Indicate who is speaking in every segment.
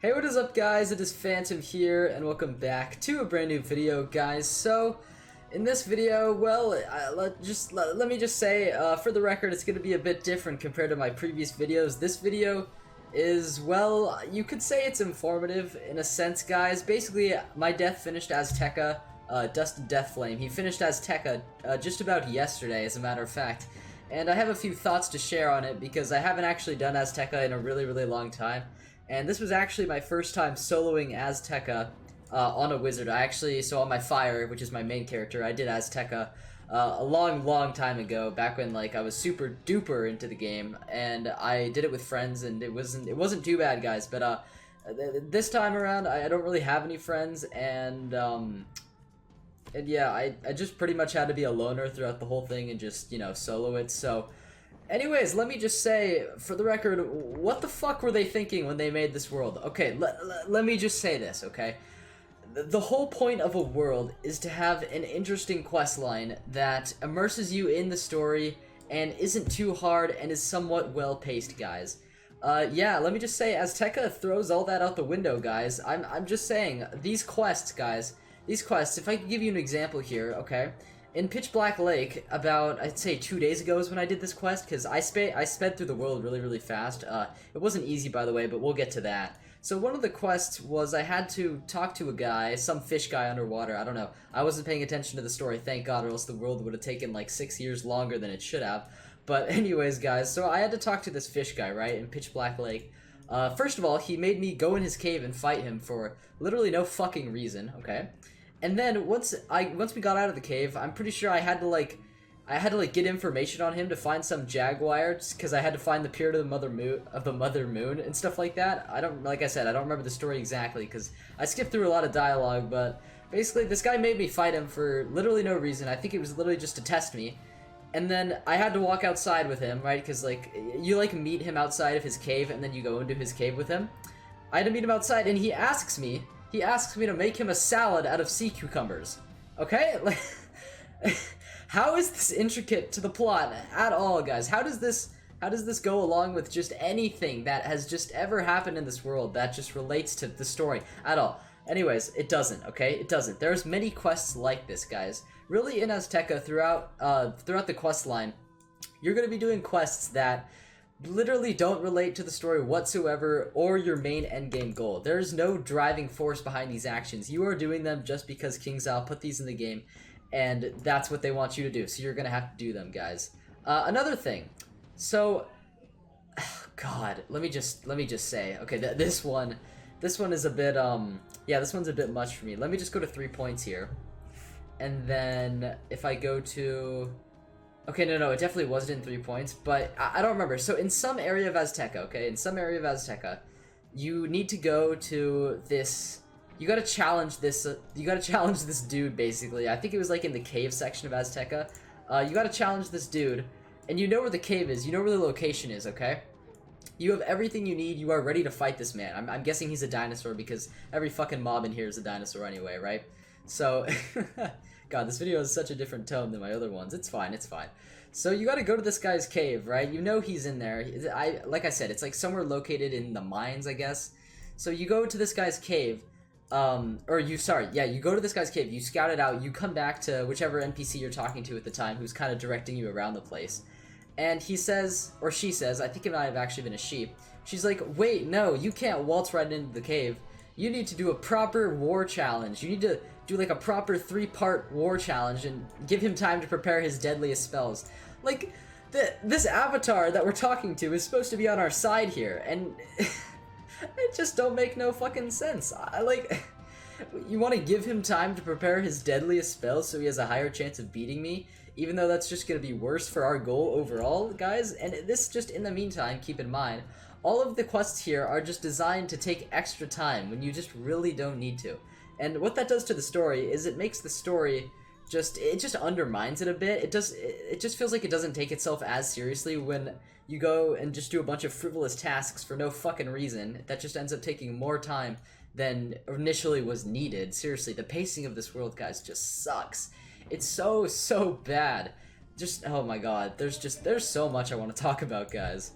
Speaker 1: Hey, what is up guys? It is Phantom here and welcome back to a brand new video, guys. So in this video, well, let me just say, for the record, it's going to be a bit different compared to my previous videos. This video is, well, you could say it's informative in a sense, guys. Basically, my death finished Azteca, Dusted Deathflame. He finished Azteca just about yesterday, as a matter of fact. And I have a few thoughts to share on it because I haven't actually done Azteca in a really long time. And this was actually my first time soloing Azteca on a wizard. So on my fire, which is my main character, I did Azteca a long time ago, back when like I was super duper into the game, and I did it with friends, and it wasn't too bad, guys. But this time around, I don't really have any friends, and yeah, I just pretty much had to be a loner throughout the whole thing and just, you know, solo it. So anyways, let me just say, for the record, what the fuck were they thinking when they made this world? Okay, let me just say this, okay? The whole point of a world is to have an interesting quest line that immerses you in the story and isn't too hard and is somewhat well-paced, guys. Yeah, let me just say, Azteca throws all that out the window, guys. I'm just saying, these quests, guys, if I could give you an example here, okay? In Pitch Black Lake, about, I'd say 2 days ago is when I did this quest, because I sped through the world really fast. It wasn't easy, by the way, but we'll get to that. So one of the quests was I had to talk to a guy, some fish guy underwater, I don't know. I wasn't paying attention to the story, thank God, or else the world would have taken like 6 years longer than it should have. But anyways, guys, so I had to talk to this fish guy, right, in Pitch Black Lake. First of all, he made me go in his cave and fight him for literally no fucking reason, okay? And then once we got out of the cave, I'm pretty sure I had to get information on him to find some jaguar, because I had to find the period of the mother moon and stuff like that. Like I said, I don't remember the story exactly because I skipped through a lot of dialogue, but basically this guy made me fight him for literally no reason. I think it was literally just to test me. And then I had to walk outside with him, right? Because like you like meet him outside of his cave and then you go into his cave with him. I had to meet him outside and he asks me to make him a salad out of sea cucumbers. Okay? Like, how is this intricate to the plot at all, guys? How does this go along with just anything that has just ever happened in this world that just relates to the story at all? Anyways, it doesn't, okay? It doesn't. There's many quests like this, guys. Really, in Azteca, throughout the quest line, you're going to be doing quests that literally don't relate to the story whatsoever or your main endgame goal. There's no driving force behind these actions. You are doing them just because King Zhao put these in the game, and that's what they want you to do, so you're gonna have to do them, guys. Another thing, so God, let me just say, okay, this one is a bit yeah, this one's a bit much for me. Let me just go to 3 points here, and then if I go to, okay, no, it definitely wasn't in 3 points, but I don't remember. So in some area of Azteca, okay, you need to go to this, you gotta challenge this dude, basically. I think it was like in the cave section of Azteca. You gotta challenge this dude, and you know where the cave is, you know where the location is, okay? You have everything you need, you are ready to fight this man. I'm guessing he's a dinosaur because every fucking mob in here is a dinosaur anyway, right? So, God, this video has such a different tone than my other ones. It's fine. So you gotta go to this guy's cave, right? You know he's in there. Like I said, it's like somewhere located in the mines, I guess. So you go to this guy's cave, you go to this guy's cave, you scout it out, you come back to whichever NPC you're talking to at the time who's kind of directing you around the place. And he says, or she says, I think it might have actually been a she, she's like, wait, no, you can't waltz right into the cave. You need to do a proper war challenge. You need to do like a proper 3-part war challenge and give him time to prepare his deadliest spells. Like, this avatar that we're talking to is supposed to be on our side here, and it just don't make no fucking sense. You want to give him time to prepare his deadliest spells so he has a higher chance of beating me, even though that's just going to be worse for our goal overall, guys? And this just, in the meantime, keep in mind, all of the quests here are just designed to take extra time when you just really don't need to. And what that does to the story is it makes the story it just undermines it a bit. It just feels like it doesn't take itself as seriously when you go and just do a bunch of frivolous tasks for no fucking reason that just ends up taking more time than initially was needed. Seriously, the pacing of this world, guys, just sucks. It's so bad. Just, oh my God, there's so much I want to talk about, guys.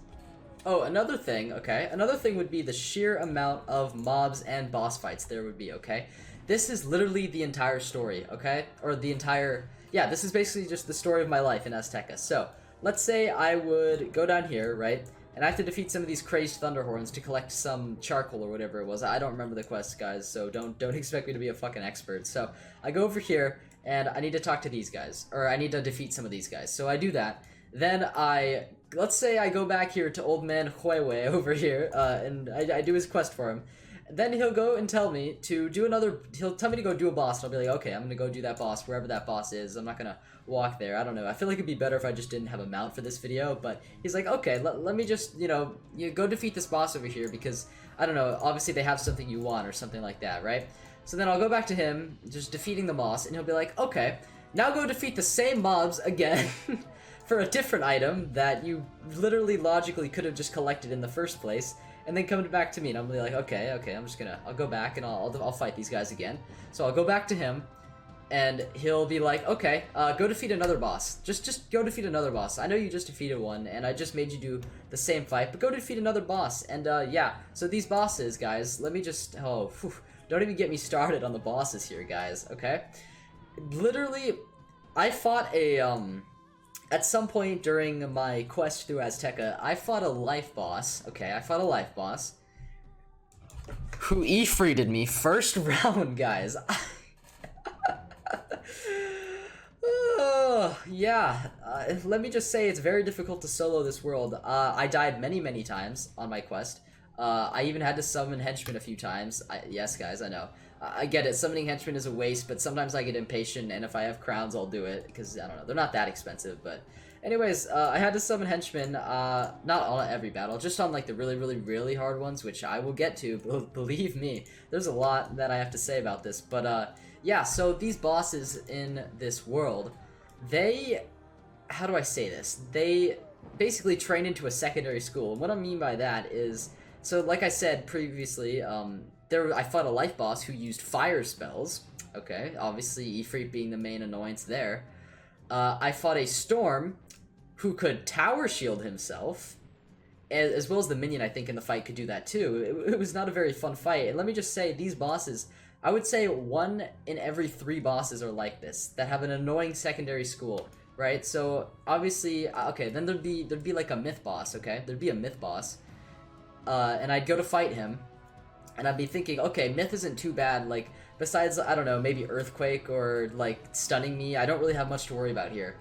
Speaker 1: Oh, another thing, okay? Another thing would be the sheer amount of mobs and boss fights there would be, okay? This is literally the entire story, okay? Or the entire... Yeah, this is basically just the story of my life in Azteca. So, let's say I would go down here, right? And I have to defeat some of these crazed thunderhorns to collect some charcoal or whatever it was. I don't remember the quest, guys, so don't expect me to be a fucking expert. So, I go over here, and I need to talk to these guys. Or I need to defeat some of these guys. So I do that. Then let's say I go back here to Old Man Huehue over here, and I do his quest for him. Then he'll go and tell me to do he'll tell me to go do a boss, and I'll be like, okay, I'm gonna go do that boss, wherever that boss is. I'm not gonna walk there, I don't know. I feel like it'd be better if I just didn't have a mount for this video, but he's like, okay, let me just, you go defeat this boss over here, because, I don't know, obviously they have something you want, or something like that, right? So then I'll go back to him, just defeating the boss, and he'll be like, okay, now go defeat the same mobs again, for a different item that you literally logically could have just collected in the first place, and then come back to me, and I'm gonna be like, okay, I'll go back and I'll fight these guys again. So I'll go back to him, and he'll be like, okay, go defeat another boss. Just go defeat another boss. I know you just defeated one, and I just made you do the same fight, but go defeat another boss. And yeah, so these bosses, guys, let me just, don't even get me started on the bosses here, guys, okay? Literally, I fought at some point during my quest through Azteca, I fought a life boss. Okay, I fought a life boss who E-freeded me first round, guys. Yeah, let me just say it's very difficult to solo this world. I died many times on my quest. I even had to summon henchmen a few times. Yes, guys, I know. I get it, summoning henchmen is a waste, but sometimes I get impatient, and if I have crowns, I'll do it, because, I don't know, they're not that expensive, but... Anyways, I had to summon henchmen, not on every battle, just on, like, the really hard ones, which I will get to, believe me. There's a lot that I have to say about this, but, yeah, so these bosses in this world, they... How do I say this? They basically train into a secondary school, and what I mean by that is... So, like I said previously, I fought a life boss who used fire spells. Okay, obviously Ifrit being the main annoyance there. I fought a storm who could tower shield himself, as well as the minion I think in the fight could do that too. It was not a very fun fight, and let me just say, these bosses, I would say 1 in every 3 bosses are like this, that have an annoying secondary school, right? So, obviously, okay, then there'd be like a myth boss, okay? There'd be a myth boss. And I'd go to fight him, and I'd be thinking, okay, myth isn't too bad, like, besides, I don't know, maybe earthquake or, like, stunning me, I don't really have much to worry about here.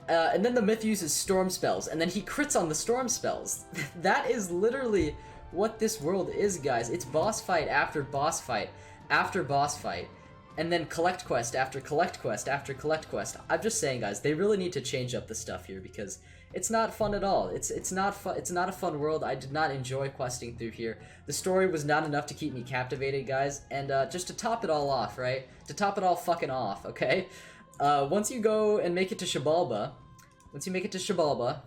Speaker 1: And then the myth uses storm spells, and then he crits on the storm spells. That is literally what this world is, guys. It's boss fight after boss fight after boss fight, and then collect quest after collect quest after collect quest. I'm just saying, guys, they really need to change up the stuff here, because it's not fun at all. It's not fun. It's not a fun world. I did not enjoy questing through here. The story was not enough to keep me captivated, guys. And just to top it all off, right? To top it all fucking off, okay? Once you go and make it to Xibalba,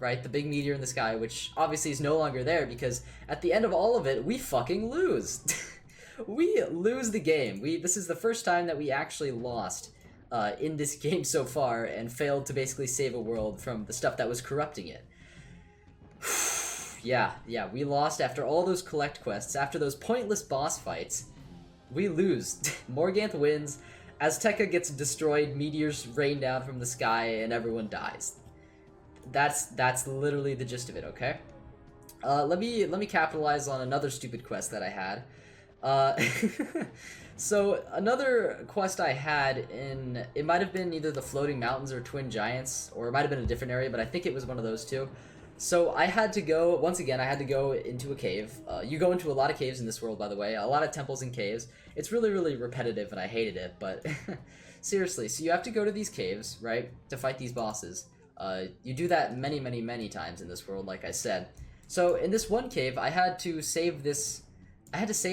Speaker 1: right, the big meteor in the sky, which obviously is no longer there because at the end of all of it, we fucking lose. We lose the game. This is the first time that we actually lost in this game so far, and failed to basically save a world from the stuff that was corrupting it. Yeah, we lost after all those collect quests, after those pointless boss fights. We lose. Morganth wins, Azteca gets destroyed, meteors rain down from the sky, and everyone dies. That's literally the gist of it, okay? Let me capitalize on another stupid quest that I had. So, another quest I had it might have been either the Floating Mountains or Twin Giants, or it might have been a different area, but I think it was one of those two. So, I had to go, once again, I had to go into a cave. You go into a lot of caves in this world, by the way, a lot of temples and caves. It's really repetitive, and I hated it, but seriously, so you have to go to these caves, right, to fight these bosses. You do that many times in this world, like I said. So, in this one cave, I had to save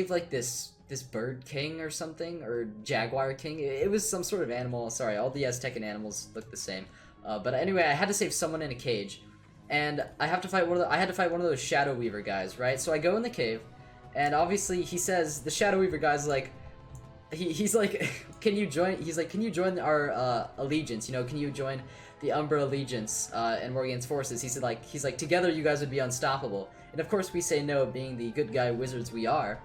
Speaker 1: like this bird king or something, or jaguar king. It was some sort of animal. Sorry, all the Aztecan animals look the same. But anyway, I had to save someone in a cage, and I had to fight one of those Shadow Weaver guys, right? So I go in the cave, and obviously he says, the Shadow Weaver guy's like, he's like, can you join? He's like, can you join our allegiance? You know, can you join the Umbra Allegiance and Morgan's forces. He's like, together you guys would be unstoppable. And of course we say no, being the good guy wizards we are.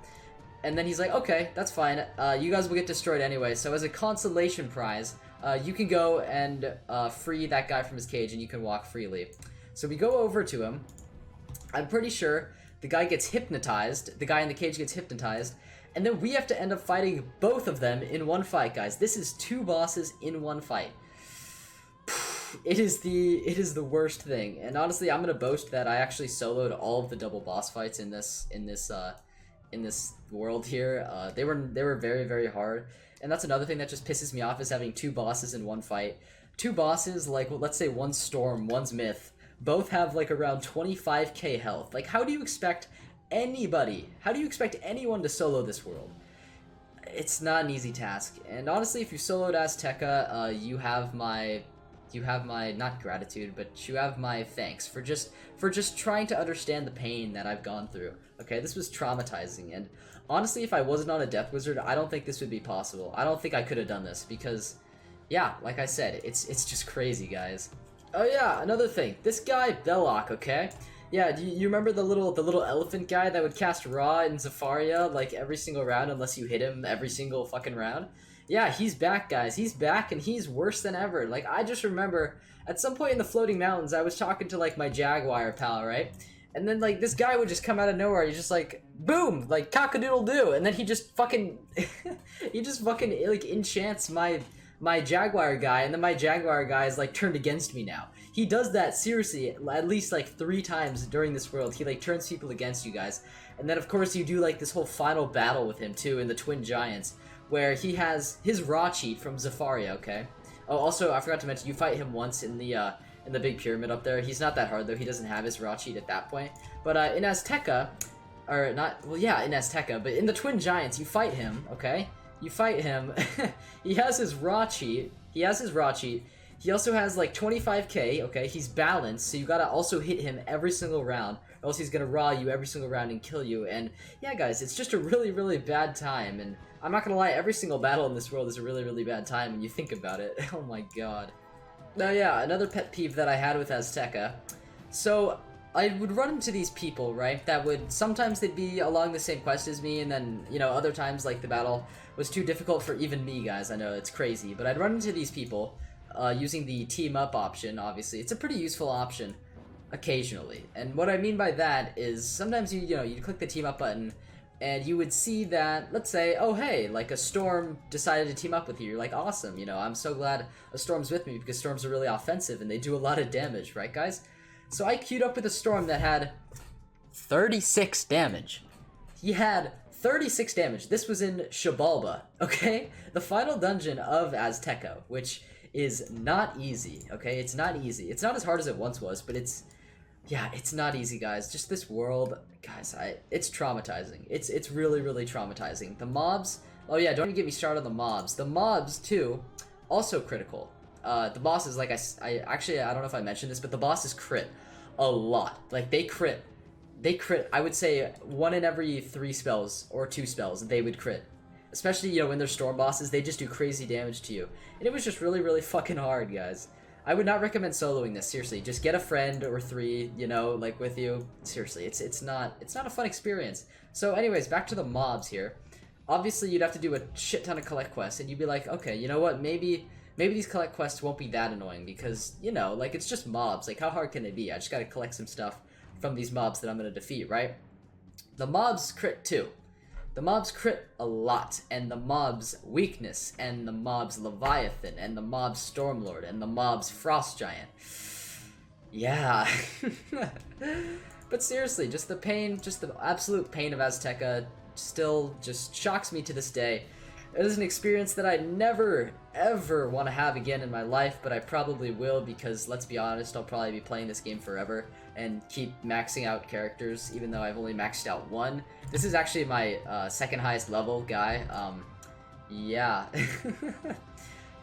Speaker 1: And then he's like, okay, that's fine. You guys will get destroyed anyway. So as a consolation prize, you can go and free that guy from his cage, and you can walk freely. So we go over to him. I'm pretty sure the guy gets hypnotized. The guy in the cage gets hypnotized. And then we have to end up fighting both of them in one fight, guys. This is 2 bosses in one fight. It is the worst thing. And honestly, I'm gonna boast that I actually soloed all of the double boss fights in this world here. They were very, very hard. And that's another thing that just pisses me off, is having 2 bosses in one fight. 2 bosses, like, well, let's say one's Storm, one's Myth, both have like around 25k health. Like, how do you expect anyone to solo this world? It's not an easy task. And honestly, if you soloed Azteca, you have my not gratitude, but you have my thanks for just trying to understand the pain that I've gone through. Okay, this was traumatizing, and honestly, if I wasn't on a Death Wizard, I don't think this would be possible. I don't think I could have done this, because yeah, like I said, it's just crazy, guys. Oh yeah, another thing. This guy Belloc, okay? Yeah, do you remember the little elephant guy that would cast Ra in Zafaria like every single round unless you hit him every single fucking round? Yeah, he's back, guys. He's back, and he's worse than ever. Like, I just remember at some point in the Floating Mountains, I was talking to like my Jaguar pal, right? And then like this guy would just come out of nowhere. He's just like, boom, like cock-a-doodle-doo, and then he just fucking like enchants my Jaguar guy, and then my Jaguar guy is like turned against me now. He does that seriously at least like 3 times during this world. He like turns people against you guys. And then of course you do like this whole final battle with him too in the Twin Giants, where he has his Raw cheat from Zafaria, okay? Oh, also, I forgot to mention, you fight him once in the big pyramid up there. He's not that hard, though. He doesn't have his Raw cheat at that point. But in Azteca, or not, well, yeah, in Azteca, but in the Twin Giants, you fight him, okay? You fight him. He has his Raw cheat. He also has, like, 25k, okay? He's balanced, so you gotta also hit him every single round, or else he's gonna Raw you every single round and kill you. And, yeah, guys, it's just a really, really bad time, and I'm not gonna lie, every single battle in this world is a really, really bad time when you think about it. Oh my god. Now yeah, another pet peeve that I had with Azteca. So, I would run into these people, right, that would, sometimes they'd be along the same quest as me, and then, you know, other times, like, the battle was too difficult for even me, guys. I know, it's crazy. But I'd run into these people using the team up option, obviously. It's a pretty useful option, occasionally. And what I mean by that is, sometimes you click the team up button, and you would see that, let's say, oh hey, like a Storm decided to team up with you. You're like, awesome, you know, I'm so glad a Storm's with me, because Storms are really offensive and they do a lot of damage, right guys? So I queued up with a Storm that had 36 damage. He had 36 damage. This was in Xibalba, okay? The final dungeon of Azteca, which is not easy, okay? It's not easy. It's not as hard as it once was, but it's not easy, guys. Just this world, guys, it's traumatizing. It's really, really traumatizing. The mobs, oh yeah, don't even get me started on the mobs. The mobs, too, also critical. The bosses, like I don't know if I mentioned this, but the bosses crit a lot. Like, they crit, I would say 1 in every 3 spells, or 2 spells, they would crit. Especially, you know, when they're Storm bosses, they just do crazy damage to you. And it was just really, really fucking hard, guys. I would not recommend soloing this, seriously. Just get a friend or 3, you know, like, with you. Seriously, it's not a fun experience. So anyways, back to the mobs here. Obviously, you'd have to do a shit ton of collect quests, and you'd be like, okay, you know what, maybe these collect quests won't be that annoying, because, you know, like, it's just mobs. Like, how hard can they be? I just gotta collect some stuff from these mobs that I'm gonna defeat, right? The mobs crit too. The mobs crit a lot, and the mobs weakness, and the mobs Leviathan, and the mobs Stormlord, and the mobs Frost Giant. Yeah. But seriously, just the pain, just the absolute pain of Azteca still just shocks me to this day. It is an experience that I never, ever want to have again in my life, but I probably will, because, let's be honest, I'll probably be playing this game forever and keep maxing out characters, even though I've only maxed out 1. This is actually my second highest level guy. Yeah.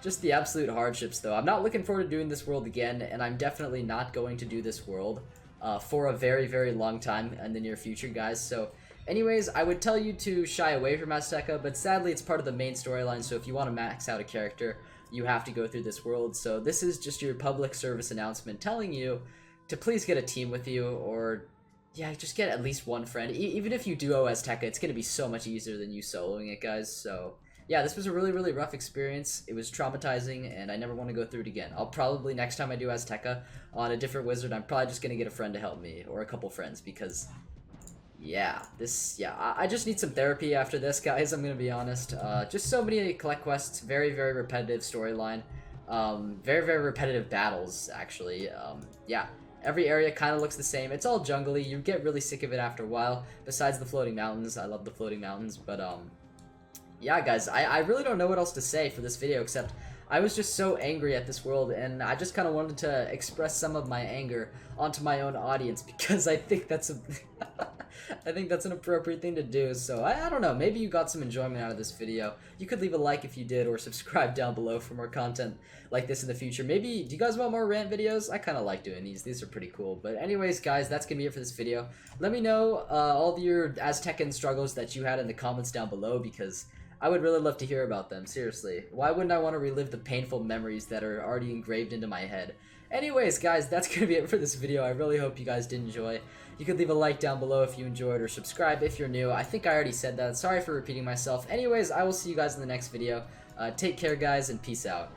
Speaker 1: Just the absolute hardships, though. I'm not looking forward to doing this world again, and I'm definitely not going to do this world for a very, very long time in the near future, guys. So, anyways, I would tell you to shy away from Azteca, but sadly it's part of the main storyline, so if you want to max out a character, you have to go through this world. So this is just your public service announcement telling you to please get a team with you, or yeah, just get at least one friend. Even if you duo Azteca, it's going to be so much easier than you soloing it, guys. So yeah, this was a really, really rough experience. It was traumatizing, and I never want to go through it again. I'll probably, next time I do Azteca on a different wizard, I'm probably just going to get a friend to help me, or a couple friends, because yeah, I just need some therapy after this, guys, I'm going to be honest. Just so many collect quests, very, very repetitive storyline, very, very repetitive battles, actually. Yeah. Every area kind of looks the same. It's all jungly. You get really sick of it after a while. Besides the floating mountains. I love the floating mountains. But, yeah, guys. I really don't know what else to say for this video, except I was just so angry at this world, and I just kind of wanted to express some of my anger onto my own audience, because I think that's a... I think that's an appropriate thing to do. So I don't know, maybe you got some enjoyment out of this video. You could leave a like if you did, or subscribe down below for more content like this in the future. Maybe, do you guys want more rant videos? I kind of like doing these are pretty cool. But anyways, guys, that's gonna be it for this video. Let me know all of your Aztecan struggles that you had in the comments down below, because I would really love to hear about them, seriously. Why wouldn't I want to relive the painful memories that are already engraved into my head? Anyways, guys, that's going to be it for this video. I really hope you guys did enjoy. You could leave a like down below if you enjoyed, or subscribe if you're new. I think I already said that. Sorry for repeating myself. Anyways, I will see you guys in the next video. Take care, guys, and peace out.